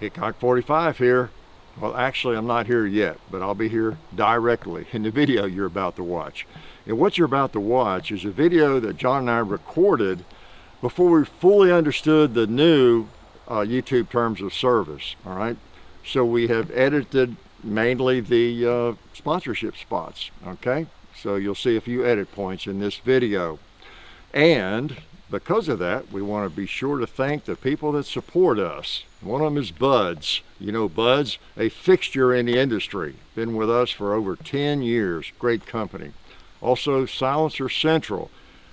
Hickok 45 here. Well, actually, I'm not here yet, but I'll be here directly in the video you're about to watch. And what you're about to watch is a video that John and I recorded before we fully understood the new YouTube terms of service, all right? So we have edited mainly the sponsorship spots, okay? So you'll see a few edit points in this video. And because of that, we want to be sure to thank the people that support us. One of them is Buds. You know Buds, a fixture in the industry. Been with us for over 10 years. Great company. Also Silencer Central.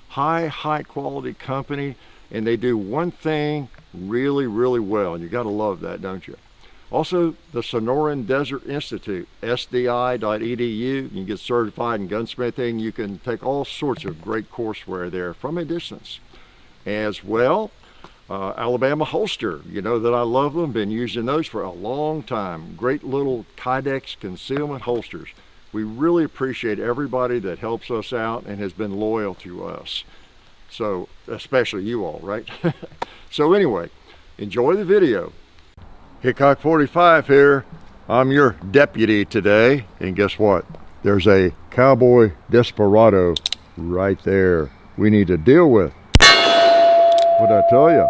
High quality company. And they do one thing really well. And you got to love that, don't you? Also, the Sonoran Desert Institute, sdi.edu. You can get certified in gunsmithing. You can take all sorts of great courseware there from a distance. As well, Alabama Holster. You know that I love them. Been using those for a long time. Great little Kydex concealment holsters. We really appreciate everybody that helps us out and has been loyal to us. So, especially you all, right? So anyway, enjoy the video. Hickok 45 here. I'm your deputy today. And guess what? There's a cowboy desperado right there we need to deal with. What'd I tell you?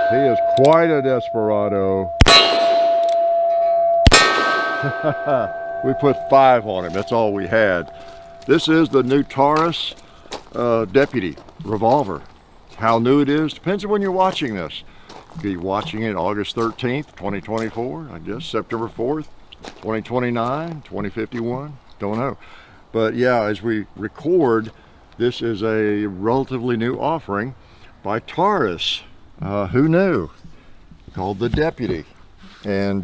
He is quite a desperado. We put 5 on him. That's all we had. This is the new Taurus Deputy revolver. How new it is depends on when you're watching this. You'll be watching it August 13th, 2024, I guess, September 4th, 2029, 2051, don't know. But yeah, as we record, this is a relatively new offering by Taurus. Who knew? Called the Deputy. And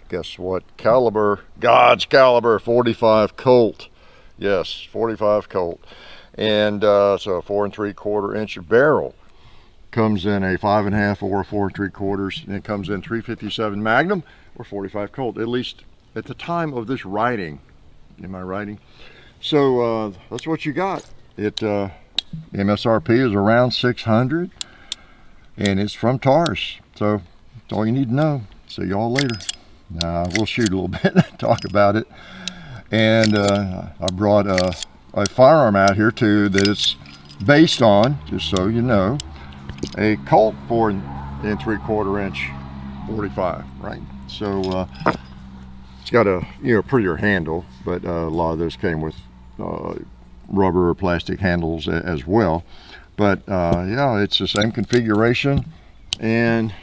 guess what? Caliber, God's caliber, 45 Colt. Yes, 45 Colt. And so a 4 3/4 inch barrel. Comes in a 5.5 or 4 3/4, and it comes in 357 Magnum or 45 Colt, at least at the time of this writing. Am I writing? So that's what you got. It MSRP is around 600, and it's from Taurus. So that's all you need to know. See y'all later. We'll shoot a little bit and talk about it. And I brought a firearm out here too that it's based on, just so you know, a Colt 4 3/4 inch 45, right? So it's got a prettier handle, but a lot of those came with rubber or plastic handles as well. But yeah, it's the same configuration. And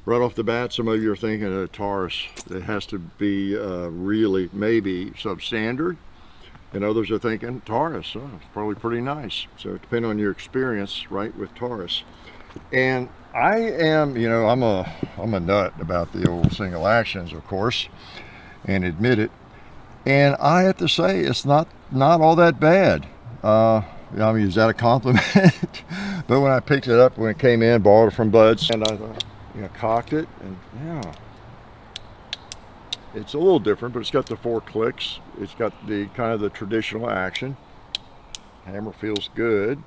right off the bat, some of you are thinking of Taurus. It has to be really maybe substandard. And others are thinking Taurus. Oh, it's probably pretty nice. So it depends on your experience, right, with Taurus. And I am, I'm a nut about the old single actions, of course, and admit it. And I have to say, it's not all that bad. I mean, is that a compliment? But when I picked it up, when it came in, borrowed it from Buds, and I cocked it, and yeah, it's a little different, but it's got the 4 clicks. It's got the kind of the traditional action. Hammer feels good,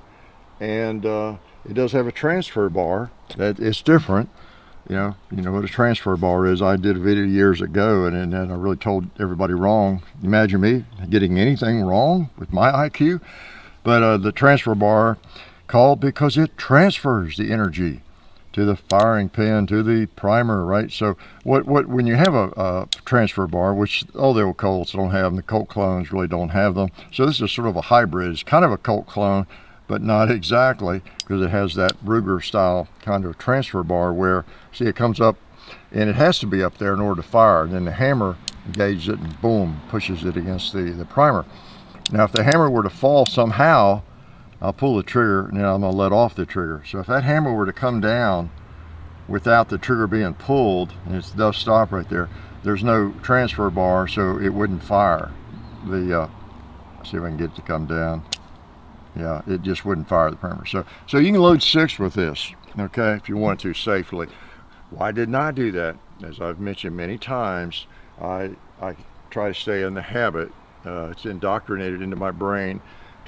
and it does have a transfer bar. That it's different. You know what a transfer bar is. I did a video years ago, and I really told everybody wrong. Imagine me getting anything wrong with my IQ. But the transfer bar called because it transfers the energy to the firing pin, to the primer, right? So when you have a transfer bar, which all the old Colts don't have, and the Colt clones really don't have them. So this is sort of a hybrid. It's kind of a Colt clone, but not exactly, because it has that Ruger style kind of transfer bar where, see, it comes up and it has to be up there in order to fire. And then the hammer engages it and boom, pushes it against the primer. Now, if the hammer were to fall somehow, I'll pull the trigger and then I'm gonna let off the trigger. So if that hammer were to come down without the trigger being pulled, and it does stop right there, there's no transfer bar, so it wouldn't fire. Let's see if I can get it to come down. Yeah, it just wouldn't fire the primer. So you can load 6 with this, okay, if you want to safely. Why didn't I do that? As I've mentioned many times, I try to stay in the habit. It's indoctrinated into my brain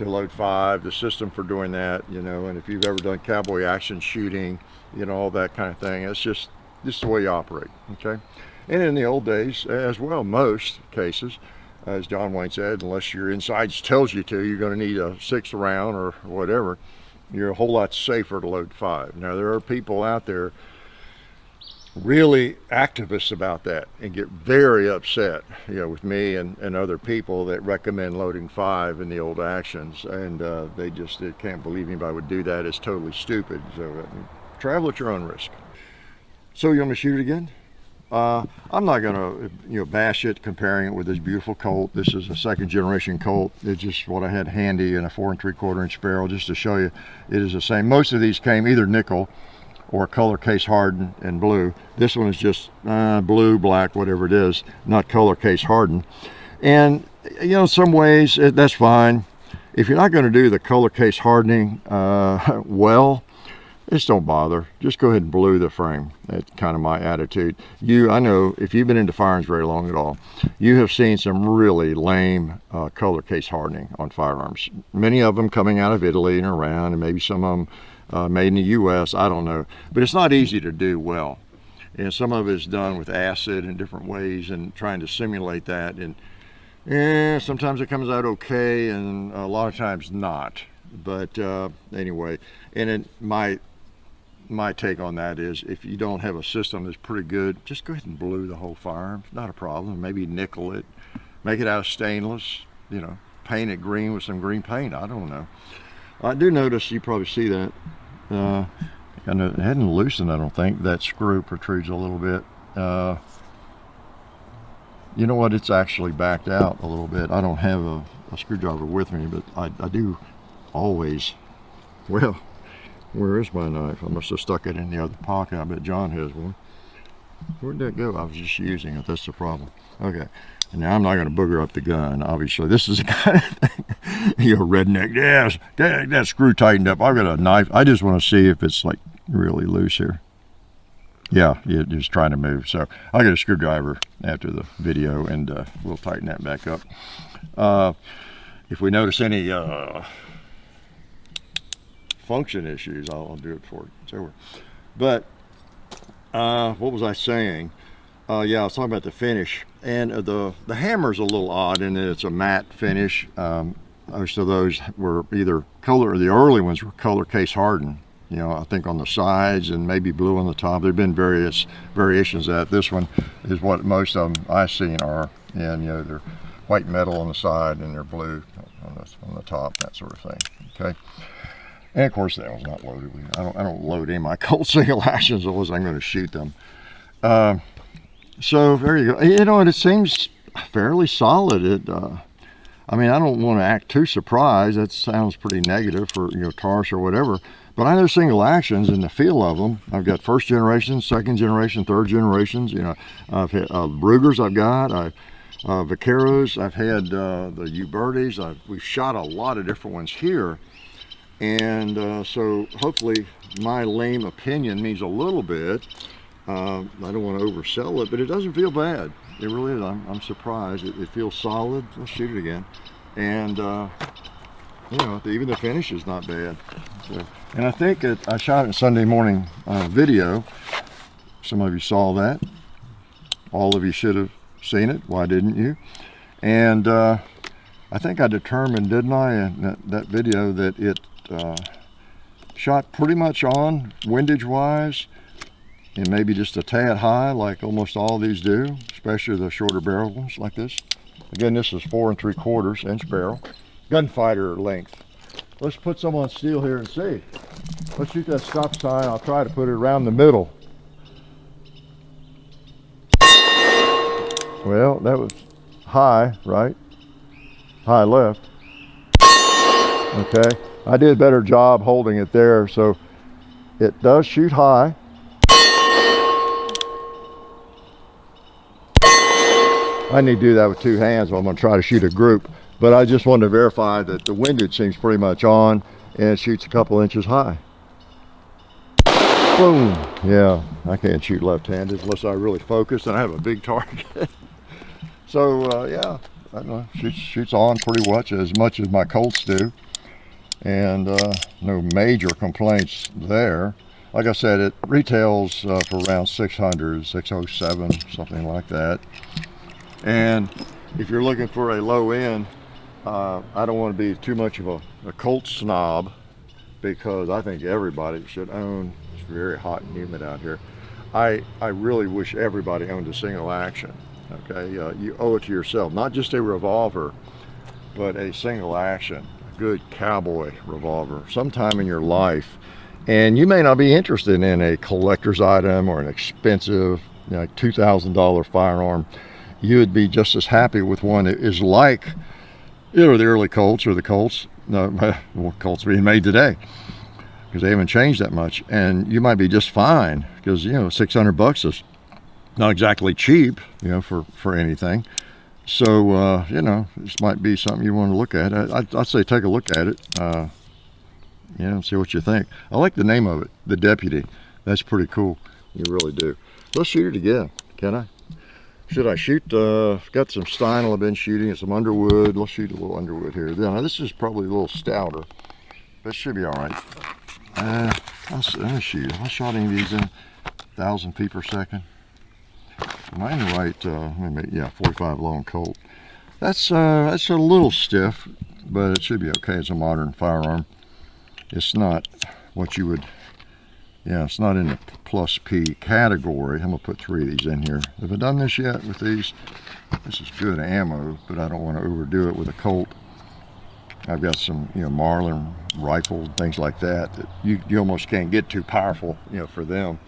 to load 5, the system for doing that, you know, and if you've ever done cowboy action shooting, you know, all that kind of thing, it's just the way you operate, okay? And in the old days as well, most cases, as John Wayne said, unless your insides tells you to, you're going to need a 6th round or whatever, you're a whole lot safer to load 5. Now, there are people out there really activists about that and get very upset, you know, with me and other people that recommend loading 5 in the old actions, and they can't believe anybody would do that. It's totally stupid. So travel at your own risk. So you want me to shoot it again? I'm not gonna, you know, bash it, comparing it with this beautiful Colt. This is a 2nd generation Colt. It's just what I had handy in a 4 3/4 inch barrel, just to show you it is the same. Most of these came either nickel or color case hardened and blue. This one is just blue, black, whatever it is, not color case hardened. And you know, some ways that's fine. If you're not going to do the color case hardening well, just don't bother. Just go ahead and blue the frame. That's kind of my attitude. I know if you've been into firearms very long at all, you have seen some really lame color case hardening on firearms. Many of them coming out of Italy and around, and maybe some of them made in the US, I don't know. But it's not easy to do well. And some of it is done with acid in different ways and trying to simulate that. And sometimes it comes out okay, and a lot of times not. But anyway, and my take on that is, if you don't have a system that's pretty good, just go ahead and blue the whole firearm. Not a problem. Maybe nickel it, make it out of stainless, you know, paint it green with some green paint. I don't know. I do notice, you probably see that, and it hadn't loosened, I don't think. That screw protrudes a little bit. You know what, it's actually backed out a little bit. I don't have a screwdriver with me, but I do always, well, where is my knife? I must have stuck it in the other pocket. I bet John has one. Where'd that go? I was just using it. That's the problem. Okay. And now I'm not going to booger up the gun, obviously. This is the kind of thing, you know, redneck. Yes, that screw tightened up. I've got a knife. I just want to see if it's like really loose here. Yeah, it's just trying to move. So I'll get a screwdriver after the video, and we'll tighten that back up. If we notice any function issues, I'll do it for it. It's over. But what was I saying? Yeah, I was talking about the finish, and the hammer's a little odd in that it's a matte finish. Most of those were either color, or the early ones were color case hardened. You know, I think on the sides and maybe blue on the top. There've been various variations of that. This one is what most of them I've seen are, and you know, they're white metal on the side and they're blue on the top, that sort of thing. Okay. And of course, that one's not loaded. I don't load any of my Colt single actions unless I'm going to shoot them. So there you go. You know, and it seems fairly solid. I mean, I don't want to act too surprised. That sounds pretty negative for, you know, Taurus or whatever. But I know single actions and the feel of them. I've got 1st generation, 2nd generation, 3rd generations. You know, I've had Brugers. I've got Vaqueros. I've had the Ubertis. We've shot a lot of different ones here. And so hopefully my lame opinion means a little bit. I don't want to oversell it, but it doesn't feel bad. It really is. I'm surprised. It feels solid. Let's shoot it again. And you know, even the finish is not bad. So, and I think I shot it Sunday morning video. Some of you saw that. All of you should have seen it. Why didn't you? And I think I determined, didn't I, in that video, that it shot pretty much on windage wise, and maybe just a tad high, like almost all these do, especially the shorter barrel ones like this. Again, this is 4 3/4 inch barrel, gunfighter length. Let's put some on steel here and see. Let's shoot that stop sign. I'll try to put it around the middle. Well, that was high, right? High left. Okay, I did a better job holding it there, so it does shoot high. I need to do that with 2 hands if I'm going to try to shoot a group, but I just wanted to verify that the windage seems pretty much on, and it shoots a couple inches high. Boom. Yeah, I can't shoot left-handed unless I really focus and I have a big target. So yeah, I don't know, shoots on pretty much as my Colts do. and no major complaints there. Like I said, it retails for around 600, 607, something like that. And if you're looking for a low end, I don't want to be too much of a Colt snob, because I think everybody should own. It's very hot and humid out here. I really wish everybody owned a single action. Okay, you owe it to yourself, not just a revolver, but a single action, a good cowboy revolver sometime in your life. And you may not be interested in a collector's item or an expensive, you know, $2,000 firearm. You would be just as happy with one that is like either the early Colts or the Colts, Colts being made today, because they haven't changed that much. And you might be just fine, because, you know, $600 is not exactly cheap, you know, for anything. So, you know, this might be something you want to look at. I'd say take a look at it, you know, see what you think. I like the name of it, the Deputy. That's pretty cool. You really do. Let's shoot it again, can I? Should I shoot? Got some Steinel I've been shooting and some Underwood. Let's shoot a little Underwood here. Now, this is probably a little stouter, but it should be all right. Let's shoot. I shot any of these in 1,000 feet per second. Am I in the right? Yeah, 45 long Colt. That's a little stiff, but it should be okay. It's a modern firearm. It's not what you would. Yeah, it's not in the plus P category. I'm gonna put 3 of these in here. Have I done this yet with these? This is good ammo, but I don't want to overdo it with a Colt. I've got some, you know, Marlin rifles, things like that, that you almost can't get too powerful, you know, for them.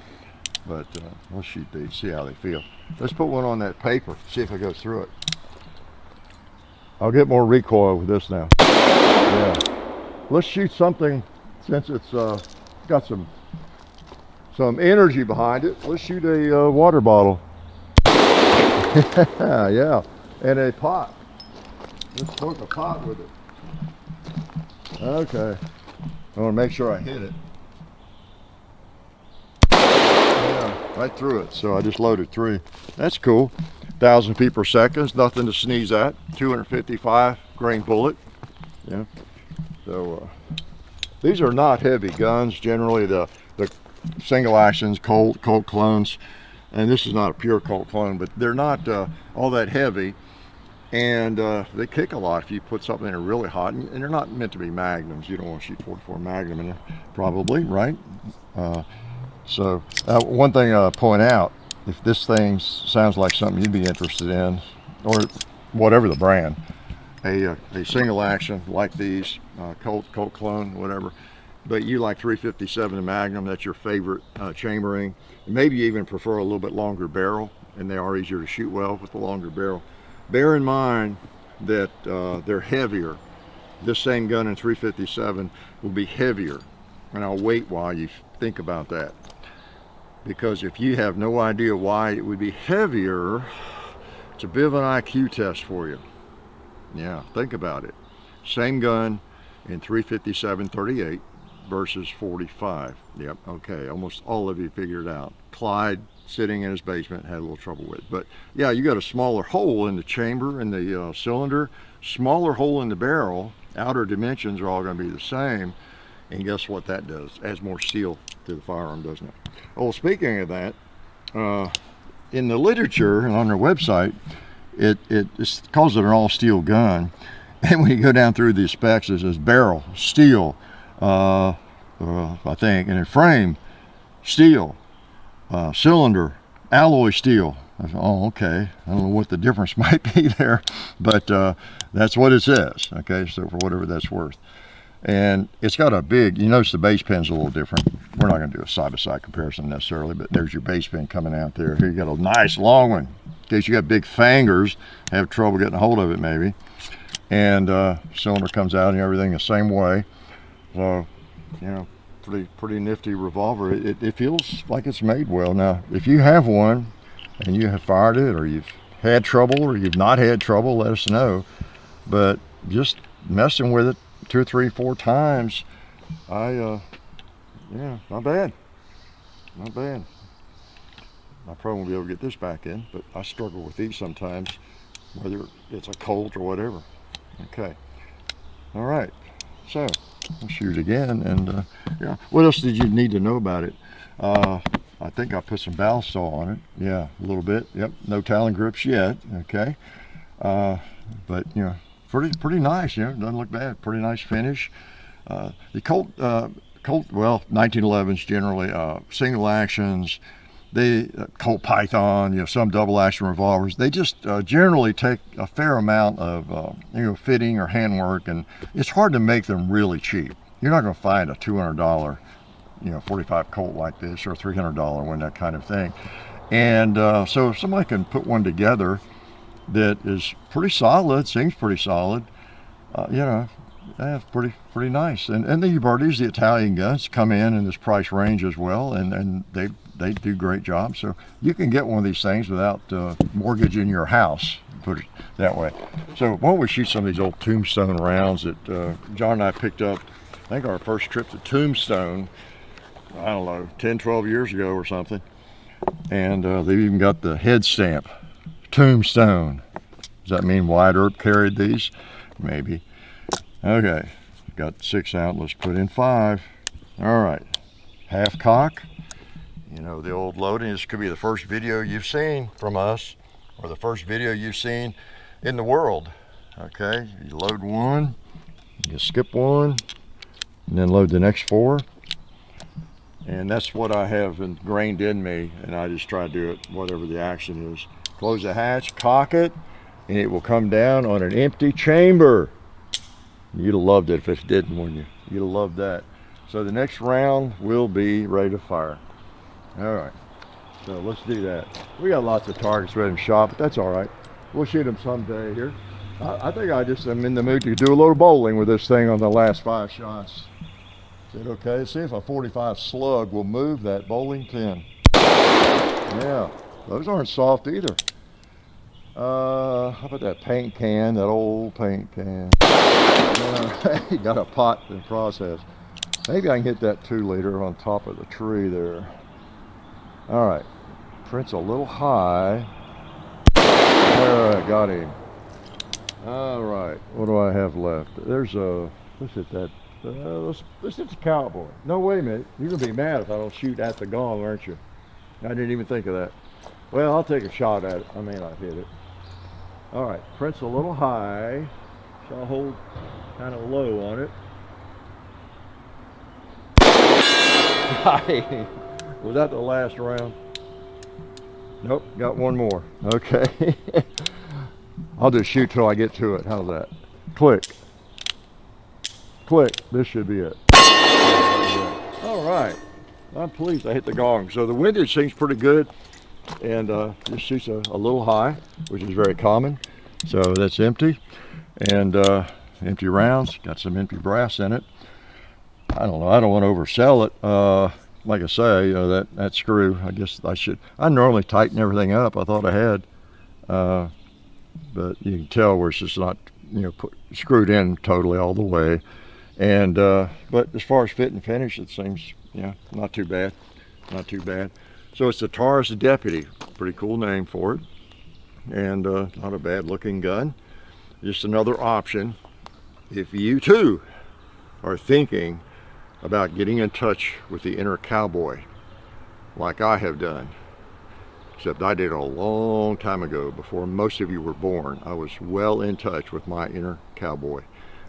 But let's shoot these, see how they feel. Let's put one on that paper, see if it goes through it. I'll get more recoil with this now. Yeah. Let's shoot something, since it's got some energy behind it. Let's shoot a water bottle. Yeah, and a pot. Let's poke a pot with it. Okay, I want to make sure I hit it. Yeah, right through it. So I just loaded 3. That's cool. 1,000 feet per second, nothing to sneeze at. 255 grain bullet. Yeah. So these are not heavy guns. Generally, the single actions, Colt clones, and this is not a pure Colt clone, but they're not all that heavy, and they kick a lot if you put something in there really hot, and they're not meant to be magnums. You don't want to shoot 44 Magnum in there, probably, right? So one thing I'll point out, if this thing sounds like something you'd be interested in, or whatever the brand, a single action like these, Colt clone, whatever, but you like 357 Magnum, that's your favorite chambering. Maybe you even prefer a little bit longer barrel, and they are easier to shoot well with the longer barrel. Bear in mind that they're heavier. This same gun in 357 will be heavier, and I'll wait while you think about that, because if you have no idea why it would be heavier, it's a bit of an IQ test for you. Yeah, think about it. Same gun in 357-38 versus 45. Yep, okay, almost all of you figured out. Clyde, sitting in his basement, had a little trouble with it. But yeah, you got a smaller hole in the chamber, in the cylinder, smaller hole in the barrel. Outer dimensions are all going to be the same, and guess what that does? Adds more steel to the firearm, doesn't it? Oh, speaking of that, in the literature and on their website, it calls it an all-steel gun, and when you go down through the specs, it says barrel, steel, I think, and then frame, steel, cylinder, alloy steel. I said, oh, okay. I don't know what the difference might be there, but that's what it says. Okay, so for whatever that's worth. And it's got a big, you notice the base pin's a little different. We're not going to do a side-by-side comparison necessarily, but there's your base pin coming out there. Here you got a nice long one, in case you got big fingers, have trouble getting a hold of it maybe. And cylinder comes out and everything the same way. So, you know, pretty nifty revolver. It feels like it's made well. Now, if you have one and you have fired it, or you've had trouble, or you've not had trouble, let us know. But just messing with it 2 or 3, 4 times, yeah, not bad. Not bad. I probably won't be able to get this back in, but I struggle with these sometimes, whether it's a Colt or whatever. Okay. All right. So we'll shoot again. And yeah, what else did you need to know about it? I think I put some ballast on it. Yeah, a little bit. Yep, no Talon grips yet. Okay, but you know, pretty nice. You know, doesn't look bad. Pretty nice finish. The Colt, well, 1911s generally single actions. They Colt Python, you know, some double action revolvers. They just generally take a fair amount of you know, fitting or handwork, and it's hard to make them really cheap. You're not going to find a $200, you know, 45 Colt like this, or a $300 one, that kind of thing. And so if somebody can put one together that is pretty solid, seems pretty solid, you know, that's pretty nice. And the Ubertis, the Italian guns, come in this price range as well, and they do great jobs. So you can get one of these things without mortgaging your house, put it that way. So why don't we shoot some of these old Tombstone rounds that John and I picked up, I think our first trip to Tombstone, I don't know, 10, 12 years ago or something. And they've even got the head stamp, Tombstone. Does that mean Wyatt Earp carried these? Maybe. Okay, got 6 out, let's put in 5. All right, half cock. You know, the old loading. This could be the first video you've seen from us, or the first video you've seen in the world. Okay, you load one, you skip one, and then load the next 4. And that's what I have ingrained in me, and I just try to do it whatever the action is. Close the hatch, cock it, and it will come down on an empty chamber. You'd have loved it if it didn't, wouldn't you? You'd have loved that. So the next round will be ready to fire. All right, so let's do that. We got lots of targets ready to shot, but that's all right. We'll shoot them someday here. I think I just am in the mood to do a little bowling with this thing on the last 5 shots. Is it okay? See if a 45 slug will move that bowling pin. Yeah, those aren't soft either. How about that paint can, that old paint can? You got a pot in process. Maybe I can hit that 2-liter on top of the tree there. All right, print's a little high. All right, got him. All right, what do I have left? There's a, let's hit that. Let's hit the cowboy. No, wait a minute. You're gonna be mad if I don't shoot at the gong, aren't you? I didn't even think of that. Well, I'll take a shot at it. I may not hit it. All right, print's a little high, so I'll hold kind of low on it. Was that the last round? Nope, got one more. Okay. I'll just shoot till I get to it. How's that? Click. Click. This should be it. All right. I'm pleased I hit the gong. So the windage seems pretty good, and just shoots a little high, which is very common. So that's empty, and empty rounds. Got some empty brass in it. I don't know. I don't want to oversell it. Like I say, that screw. I guess I should. I normally tighten everything up. I thought I had, but you can tell where it's just not, screwed in totally all the way. And but as far as fit and finish, it seems, not too bad. Not too bad. So it's the Taurus Deputy. Pretty cool name for it, and not a bad looking gun. Just another option if you too are thinking about getting in touch with the inner cowboy, like I have done. Except I did it a long time ago, before most of you were born. I was well in touch with my inner cowboy.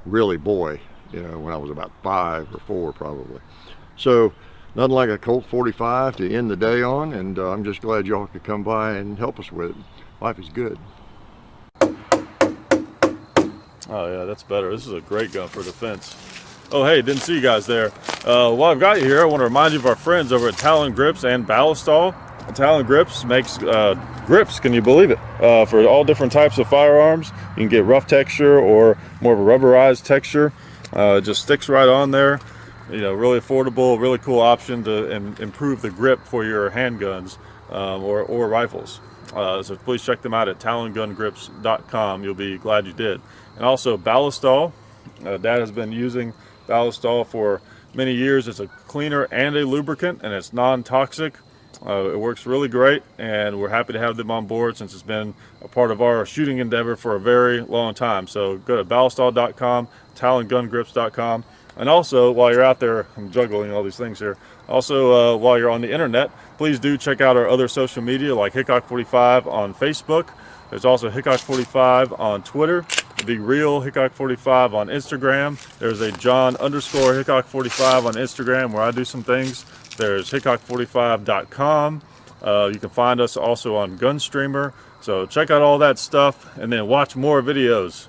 Really boy, when I was about 5 or 4 probably. So nothing like a Colt 45 to end the day on, and I'm just glad y'all could come by and help us with it. Life is good. Oh yeah, that's better. This is a great gun for defense. Oh hey, didn't see you guys there. While I've got you here, I want to remind you of our friends over at Talon Grips and Ballistol. Talon Grips makes grips, can you believe it, for all different types of firearms. You can get rough texture or more of a rubberized texture. Just sticks right on there. Really affordable, really cool option to improve the grip for your handguns or rifles. So please check them out at talongungrips.com. You'll be glad you did. And also Ballistol. Dad has been using Ballistol for many years. It's a cleaner and a lubricant, and it's non-toxic. It works really great, and we're happy to have them on board since it's been a part of our shooting endeavor for a very long time. So go to ballistall.com, talongungrips.com, and also while you're out there, I'm juggling all these things here. Also, while you're on the internet, please do check out our other social media like Hickok45 on Facebook. There's also Hickok45 on Twitter, The Real Hickok45 on Instagram. There's a John_Hickok45 on Instagram where I do some things. There's Hickok45.com. You can find us also on Gunstreamer. So check out all that stuff and then watch more videos.